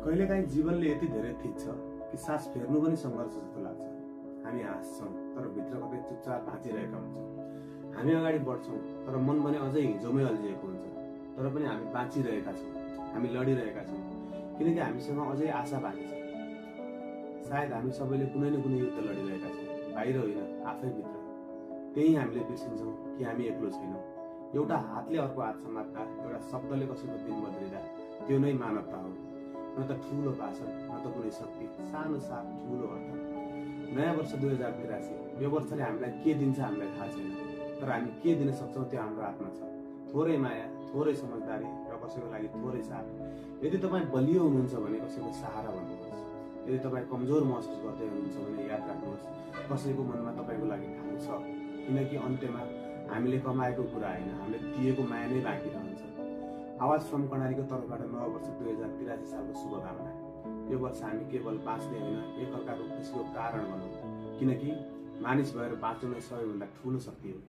कहिलेकाहीँ जीवनले यति धेरै थिच्छ कि सास फेर्नु पनि सङ्घर्ष जस्तो लाग्छ। हामी हाँस्छौँ तर भित्र कतै चुपचाप भाँचिरहेका हुन्छौँ। हामी अगाडि बढ्छौँ तर मन भने अझै हिजोमै अल्झिएको हुन्छ। तर पनि हामी बाँचिरहेका छौँ, हामी लडिरहेका छौँ, किनकि हामीसँग अझै आशा बाँकी छ। सायद हामी सबैले कुनै न कुनै युद्ध लडिरहेका छौँ, बाहिर होइन आफै भित्र। त्यही हामीले बिर्सिन्छौँ कि हामी एक्लो छैनौँ। एउटा हातले अर्को हात समात्दा, एउटा शब्दले कसैको दिन बदलिँदा त्यो नै मानवता हो। न त ठुलो भाषण, न त कुनै शक्ति, सानो साथ ठुलो अर्थ। नयाँ वर्ष 2083, यो वर्षले हामीलाई के दिन्छ हामीलाई थाहा छैन, तर हामी के दिन सक्छौँ त्यो हाम्रो हातमा छ। थोरै माया, थोरै समझदारी र कसैको लागि थोरै साथ। यदि तपाईँ बलियो हुनुहुन्छ भने कसैको सहारा भन्नुहोस्। यदि तपाईँ कमजोर महसुस गर्दै हुनुहुन्छ भने याद राख्नुहोस्, कसैको मनमा तपाईँको लागि ठाउँ छ। किनकि अन्त्यमा हामीले कमाएको कुरा होइन, हामीले दिएको माया नै बाँकी रहन्छ। आवाज फ्रम कर्णालीको तर्फबाट नव वर्ष 2083 सालको शुभकामना। यो वर्ष हामी केवल बाँच्ने होइन, एकअर्काको खुसीको कारण बनौँ। किनकि मानिस भएर बाँच्नु नै सबैभन्दा ठुलो शक्ति हो।